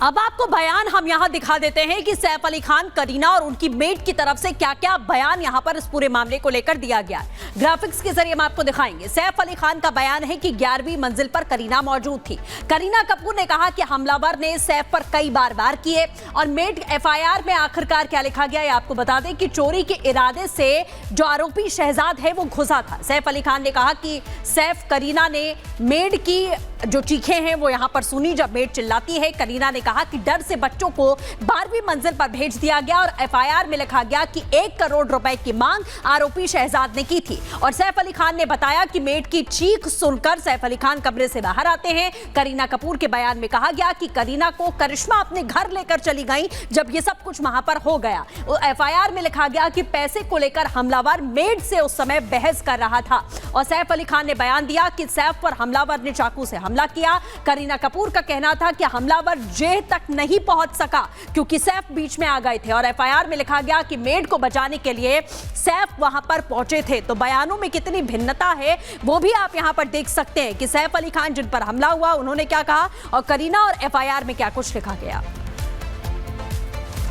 अब आपको बयान हम यहां दिखा देते हैं कि सैफ अली खान, करीना और उनकी मेट की तरफ से क्या क्या बयान यहां पर इस पूरे मामले को लेकर दिया गया है। ग्राफिक्स के जरिए हम आपको दिखाएंगे। सैफ अली खान का बयान है कि 11वीं मंजिल पर करीना मौजूद थी। करीना कपूर ने कहा कि हमलावर ने सैफ पर कई बार वार किए और मेट एफआईआर में आखिरकार क्या लिखा गया है आपको बता दें कि चोरी के इरादे से जो आरोपी शहजाद है वो घुसा था। सैफ अली खान ने कहा कि सैफ करीना ने मेड की जो चीखें हैं वो यहां पर सुनी जब मेड चिल्लाती है। करीना ने कहा कि डर से बच्चों को 12वीं मंजिल पर भेज दिया गया और एफआईआर में लिखा गया कि 1 करोड़ रुपए की मांग आरोपी शहजाद ने की थी। और सैफ अली खान ने बताया कि मेड की चीख सुनकर सैफ अली खान कमरे से बाहर आते हैं। करीना कपूर के बयान में कहा गया कि करीना को करिश्मा अपने घर लेकर चली गई जब ये सब कुछ वहां पर हो गया। एफआईआर में लिखा गया कि पैसे को लेकर हमलावर मेड से उस समय बहस कर रहा था। और सैफ अली खान ने बयान दिया कि सैफ पर हमलावर ने चाकू से हमला किया। करीना कपूर का कहना था कि हमलावर जेल तक नहीं पहुंच सका क्योंकि सैफ बीच में आ गए थे। और एफआईआर में लिखा गया कि मेड को बचाने के लिए सैफ वहां पर पहुंचे थे। तो बयानों में कितनी भिन्नता है वो भी आप यहां पर देख सकते हैं कि सैफ अली खान जिन पर हमला हुआ उन्होंने क्या कहा और करीना और एफआईआर में क्या कुछ लिखा गया।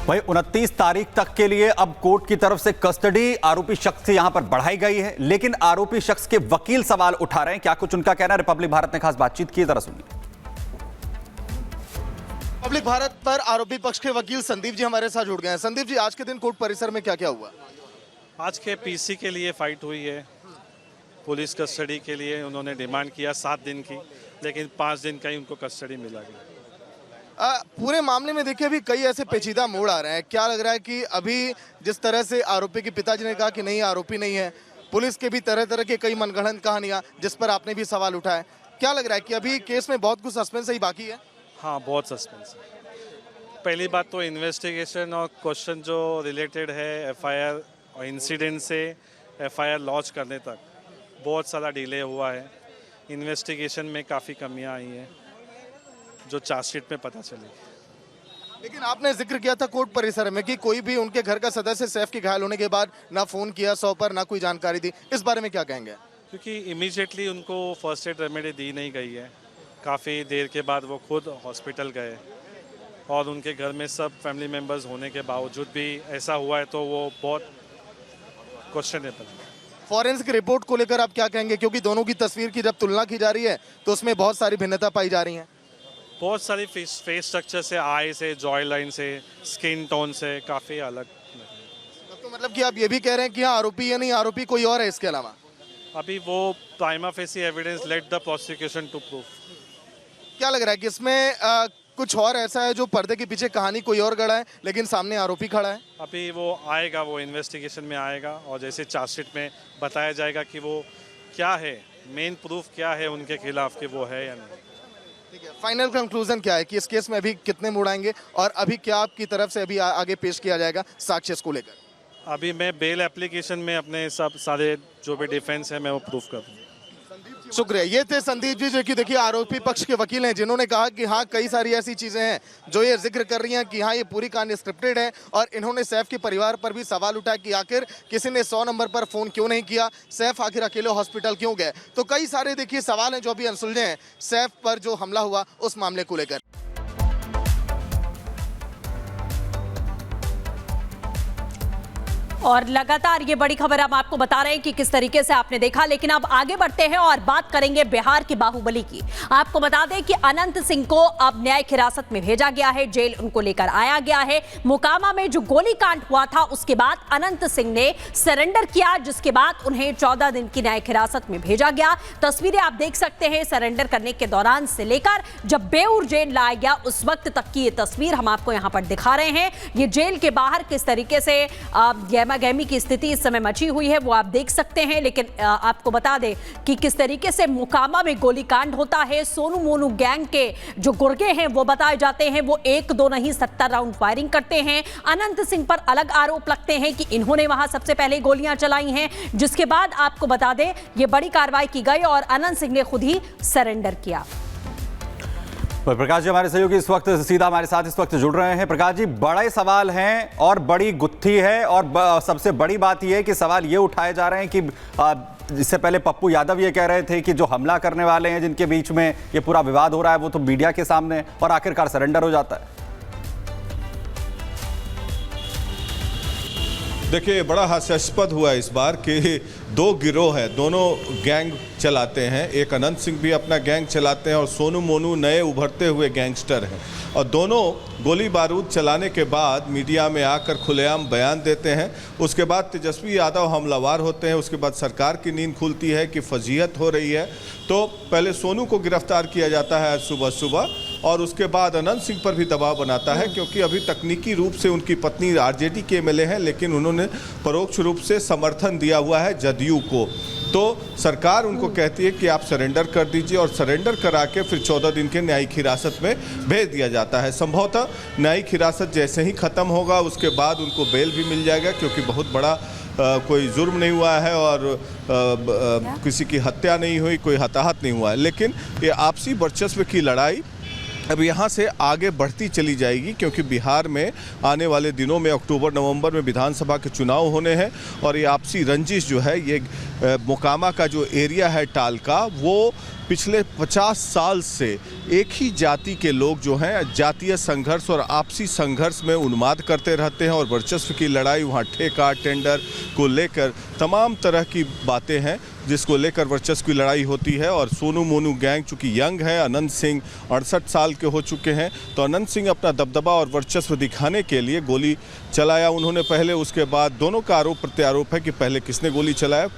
भाई 29 तारीख तक के लिए अब कोर्ट की तरफ से कस्टडी आरोपी शख्स से यहां पर बढ़ाई गई है, लेकिन आरोपी शख्स के वकील सवाल उठा रहे हैं। क्या कुछ उनका कहना है? रिपब्लिक भारत ने खास बातचीत की, जरा सुनिए। रिपब्लिक भारत पर आरोपी पक्ष के वकील संदीप जी हमारे साथ जुड़ गए हैं। संदीप जी, आज के दिन कोर्ट परिसर में क्या क्या हुआ? आज के पीसी के लिए फाइट हुई है। पुलिस कस्टडी के लिए उन्होंने डिमांड किया 7 दिन की, लेकिन 5 दिन का ही उनको कस्टडी मिला गया। पूरे मामले में देखिए अभी कई ऐसे पेचीदा मोड़ आ रहे हैं। क्या लग रहा है कि अभी जिस तरह से आरोपी के पिताजी ने कहा कि नहीं आरोपी नहीं है, पुलिस के भी तरह तरह के कई मनगढ़ंत कहानियां जिस पर आपने भी सवाल उठाए, क्या लग रहा है कि अभी केस में बहुत कुछ सस्पेंस ही बाकी है? हाँ, बहुत सस्पेंस है। पहली बात तो इन्वेस्टिगेशन और क्वेश्चन जो रिलेटेड है एफआईआर और इंसिडेंट से एफआईआर लॉन्च करने तक बहुत सारा डिले हुआ है। इन्वेस्टिगेशन में काफ़ी कमियां आई हैं जो चार्जशीट में पता चली। लेकिन आपने जिक्र किया था कोर्ट परिसर में कि कोई भी उनके घर का सदस्य सैफ के घायल होने के बाद ना फोन किया 100 पर, ना कोई जानकारी दी। इस बारे में क्या कहेंगे? क्योंकि इमीडिएटली उनको फर्स्ट एड रेमेडी दी नहीं गई है। काफ़ी देर के बाद वो खुद हॉस्पिटल गए और उनके घर में सब फैमिली मेम्बर्स होने के बावजूद भी ऐसा हुआ है, तो वो बहुत क्वेश्चनेबल है। फॉरेंसिक रिपोर्ट को लेकर आप क्या कहेंगे, क्योंकि दोनों की तस्वीर की जब तुलना की जा रही है तो उसमें बहुत सारी भिन्नता पाई जा रही है। बहुत सारी फेस स्ट्रक्चर से, आई से, जॉय लाइन से, स्किन टोन से काफ़ी अलग। तो मतलब कि आप ये भी कह रहे हैं कि हाँ आरोपी है, नहीं आरोपी कोई और है इसके अलावा? अभी वो prima facie evidence let the prosecution to prove. क्या लग रहा है कि इसमें कुछ और ऐसा है जो पर्दे के पीछे कहानी कोई और गढ़ा है लेकिन सामने आरोपी खड़ा है? अभी वो आएगा, वो इन्वेस्टिगेशन में आएगा और जैसे चार्जशीट में बताया जाएगा कि वो क्या है, मेन प्रूफ क्या है उनके खिलाफ कि वो है या नहीं। ठीक है, फाइनल कंक्लूजन क्या है कि इस केस में अभी कितने मोड़ आएंगे और अभी क्या आपकी तरफ से अभी आगे पेश किया जाएगा साक्ष्य को लेकर? अभी मैं बेल एप्लीकेशन में अपने सब सारे जो भी डिफेंस है मैं वो प्रूफ कर दूँ। शुक्रिया। ये थे संदीप जी जो कि देखिए आरोपी पक्ष के वकील हैं, जिन्होंने कहा कि हाँ कई सारी ऐसी चीजें हैं जो ये जिक्र कर रही हैं कि हाँ ये पूरी कहानी स्क्रिप्टेड है। और इन्होंने सैफ के परिवार पर भी सवाल उठाया कि आखिर किसी ने 100 नंबर पर फोन क्यों नहीं किया, सैफ आखिर अकेले हॉस्पिटल क्यों गए। तो कई सारे देखिए सवाल हैं जो अभी अनसुलझे हैं सैफ पर जो हमला हुआ उस मामले को लेकर। और लगातार ये बड़ी खबर हम आपको बता रहे हैं कि किस तरीके से आपने देखा। लेकिन अब आगे बढ़ते हैं और बात करेंगे बिहार की बाहुबली की। आपको बता दें कि अनंत सिंह को अब न्यायिक हिरासत में भेजा गया है, जेल उनको लेकर आया गया है। मोकामा में जो गोलीकांड हुआ था उसके बाद अनंत सिंह ने सरेंडर किया, जिसके बाद उन्हें 14 दिन की न्यायिक हिरासत में भेजा गया। तस्वीरें आप देख सकते हैं सरेंडर करने के दौरान से लेकर जब बेऊर जेल लाया गया उस वक्त तक की ये तस्वीर हम आपको यहां पर दिखा रहे हैं। ये जेल के बाहर किस तरीके से गहमी की स्थिति इस समय मची हुई है वो आप देख सकते हैं। लेकिन आपको बता दें कि किस तरीके से मोकामा में गोलीकांड होता है। सोनू मोनू गैंग के जो गुर्गे हैं वो बताए जाते हैं, वो 1-2 नहीं 70 राउंड फायरिंग करते हैं। अनंत सिंह पर अलग आरोप लगते हैं कि इन्होंने वहां सबसे पहले गोलियां चलाई हैं, जिसके बाद आपको बता दें ये बड़ी कार्रवाई की गई और अनंत सिंह ने खुद ही सरेंडर किया। प्रकाश जी हमारे सहयोगी इस वक्त सीधा हमारे साथ इस वक्त जुड़ रहे हैं। प्रकाश जी, बड़े सवाल हैं और बड़ी गुत्थी है और सबसे बड़ी बात यह है कि सवाल ये उठाए जा रहे हैं कि इससे पहले पप्पू यादव ये कह रहे थे कि जो हमला करने वाले हैं जिनके बीच में ये पूरा विवाद हो रहा है वो तो मीडिया के सामने और आखिरकार सरेंडर हो जाता है। देखिए, बड़ा हास्यास्पद हुआ इस बार कि दो गिरोह है, दोनों गैंग चलाते हैं। एक अनंत सिंह भी अपना गैंग चलाते हैं और सोनू मोनू नए उभरते हुए गैंगस्टर हैं, और दोनों गोली बारूद चलाने के बाद मीडिया में आकर खुलेआम बयान देते हैं। उसके बाद तेजस्वी यादव हमलावर होते हैं। उसके बाद सरकार की नींद खुलती है कि फजीहत हो रही है। तो पहले सोनू को गिरफ्तार किया जाता है आज सुबह सुबह, और उसके बाद अनंत सिंह पर भी दबाव बनाता है, क्योंकि अभी तकनीकी रूप से उनकी पत्नी आरजेडी के एमएलए हैं, लेकिन उन्होंने परोक्ष रूप से समर्थन दिया हुआ है जदयू को। तो सरकार उनको कहती है कि आप सरेंडर कर दीजिए, और सरेंडर करा के फिर 14 दिन के न्यायिक हिरासत में भेज दिया जाता है। संभवतः न्यायिक हिरासत जैसे ही ख़त्म होगा उसके बाद उनको बेल भी मिल जाएगा, क्योंकि बहुत बड़ा कोई जुर्म नहीं हुआ है और किसी की हत्या नहीं हुई, कोई हताहत नहीं हुआ है। लेकिन ये आपसी वर्चस्व की लड़ाई अब यहाँ से आगे बढ़ती चली जाएगी, क्योंकि बिहार में आने वाले दिनों में अक्टूबर नवंबर में विधानसभा के चुनाव होने हैं, और ये आपसी रंजिश जो है, ये मोकामा का जो एरिया है टाल का, वो पिछले 50 साल से एक ही जाति के लोग जो हैं जातीय संघर्ष और आपसी संघर्ष में उन्माद करते रहते हैं, और वर्चस्व की लड़ाई वहाँ ठेका टेंडर को लेकर तमाम तरह की बातें हैं जिसको लेकर वर्चस्व की लड़ाई होती है। और सोनू मोनू गैंग चूँकि यंग है, अनंत सिंह 68 साल के हो चुके हैं, तो अनंत सिंह अपना दबदबा और वर्चस्व दिखाने के लिए गोली चलाया उन्होंने पहले। उसके बाद दोनों का आरोप प्रत्यारोप है कि पहले किसने गोली चलाया।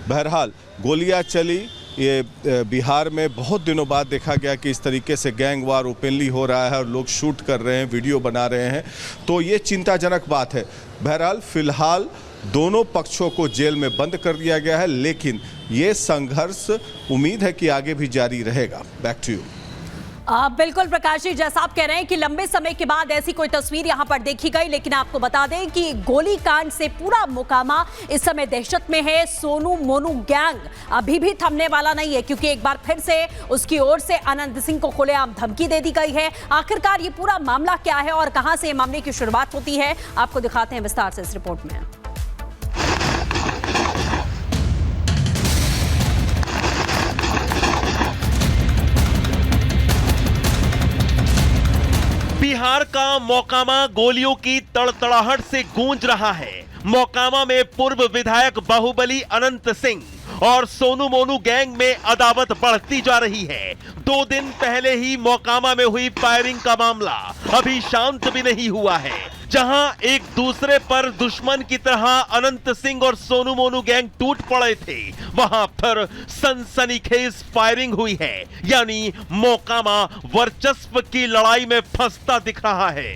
बहरहाल गोलियां चली। ये बिहार में बहुत दिनों बाद देखा गया कि इस तरीके से गैंग वार ओपनली हो रहा है और लोग शूट कर रहे हैं, वीडियो बना रहे हैं, तो ये चिंताजनक बात है। बहरहाल फिलहाल दोनों पक्षों को जेल में बंद कर दिया गया है, लेकिन ये संघर्ष उम्मीद है कि आगे भी जारी रहेगा। Back to you. बिल्कुल प्रकाश जी, जैसा आप कह रहे हैं कि लंबे समय के बाद ऐसी कोई तस्वीर यहां पर देखी गई, लेकिन आपको बता दें कि गोलीकांड से पूरा मोकामा इस समय दहशत में है। सोनू मोनू गैंग अभी भी थमने वाला नहीं है, क्योंकि एक बार फिर से उसकी ओर से अनंत सिंह को खुलेआम धमकी दे दी गई है। आखिरकार ये पूरा मामला क्या है और कहां से मामले की शुरुआत होती है, आपको दिखाते हैं विस्तार से इस रिपोर्ट में। बिहार का मोकामा गोलियों की तड़तड़ाहट से गूंज रहा है। मोकामा में पूर्व विधायक बाहुबली अनंत सिंह और सोनू मोनू गैंग में अदावत बढ़ती जा रही है। 2 दिन पहले ही मोकामा में हुई फायरिंग का मामला अभी शांत भी नहीं हुआ है, जहां एक दूसरे पर दुश्मन की तरह अनंत सिंह और सोनू मोनू गैंग टूट पड़े थे, वहां पर सनसनीखेज फायरिंग हुई है। यानी मोकामा वर्चस्व की लड़ाई में फंसता दिख रहा है।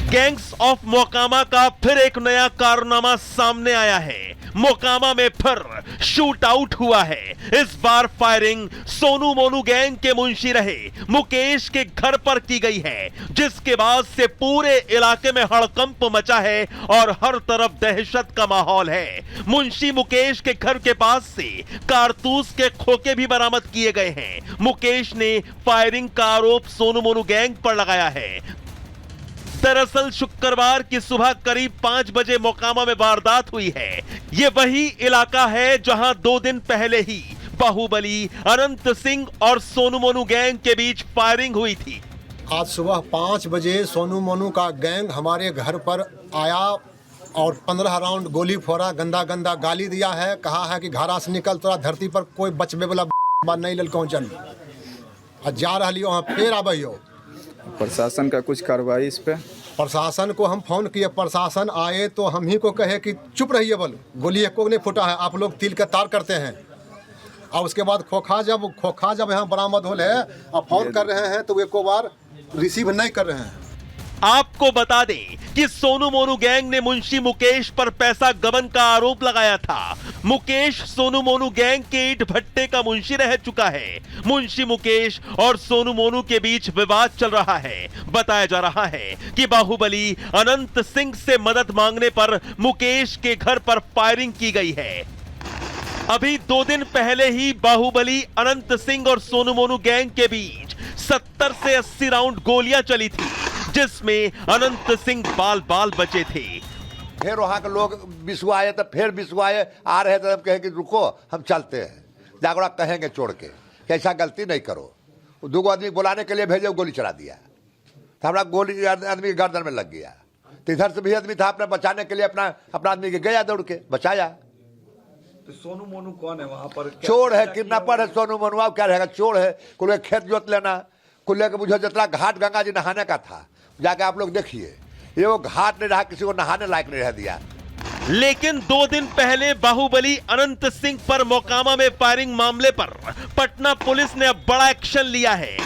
गैंग्स ऑफ मोकामा का फिर एक नया कारनामा सामने आया है। मोकामा में फिर शूट आउट हुआ है। इस बार फायरिंग सोनू मोनू गैंग के मुंशी रहे मुकेश के घर पर की गई है, जिसके बाद से पूरे इलाके में हड़कंप मचा है और हर तरफ दहशत का माहौल है। मुंशी मुकेश के घर के पास से कारतूस के खोखे भी बरामद किए गए हैं। मुकेश ने फायरिंग का आरोप सोनू मोनू गैंग पर लगाया है। दरअसल शुक्रवार की सुबह करीब 5 बजे मोकामा में वारदात हुई है। ये वही इलाका है जहां 2 दिन पहले ही बाहुबली अनंत सिंह और सोनू मोनू गैंग के बीच फायरिंग हुई थी। आज सुबह 5 बजे सोनू मोनू का गैंग हमारे घर पर आया और 15 राउंड गोली फोड़ा, गंदा गंदा गाली दिया है, कहा है कि घरा से निकल, तोरा धरती पर कोई बचबे वाला नहीं ललकौं चल, जा रही वहाँ फिर आबो। प्रशासन का कुछ कार्रवाई इस पे? प्रशासन को हम फोन किए, प्रशासन आए तो हम ही को कहे कि चुप रहिए, बोल गोली एक को नहीं फूटा है, आप लोग तिल का तार करते हैं। और उसके बाद खोखा जब यहाँ बरामद हो है और फोन कर रहे हैं तो एक बार रिसीव नहीं कर रहे हैं। आपको बता दें कि सोनू मोनू गैंग ने मुंशी मुकेश पर पैसा गबन का आरोप लगाया था। मुकेश सोनू मोनू गैंग के ईंट भट्टे का मुंशी रह चुका है। मुंशी मुकेश और सोनू मोनू के बीच विवाद चल रहा है। बताया जा रहा है कि बाहुबली अनंत सिंह से मदद मांगने पर मुकेश के घर पर फायरिंग की गई है। अभी 2 दिन पहले ही बाहुबली अनंत सिंह और सोनू मोनू गैंग के बीच 70 से 80 राउंड गोलियां चली थी, जिसमें अनंत सिंह बाल बाल बचे थे। फिर वहां के लोग बिसुआए तो फिर बिसुआए आ रहे थे, तब कहे कि रुको हम चलते हैं, जागड़ा कहेंगे छोड़ के, कैसा गलती नहीं करो। 2 आदमी बुलाने के लिए भेजे, गोली चला दिया। तो हमारा गोली आदमी के गर्दन में लग गया। तो इधर से भी आदमी था अपना बचाने के लिए, अपना आदमी के गया दौड़ के बचाया। तो सोनू मोनू कौन है वहां पर? चोर है, किडनैपर है सोनू मोनू। अब क्या रहेगा? चोर है, कुल खेत जोत लेना, कुल लेके बुझो जितना घाट गंगा जी नहाने का था जाके आप लोग देखिए, ये वो घाट नहीं रहा, किसी को नहाने लायक नहीं रह दिया। लेकिन 2 दिन पहले बाहुबली अनंत सिंह पर मोकामा में फायरिंग मामले पर पटना पुलिस ने अब बड़ा एक्शन लिया है।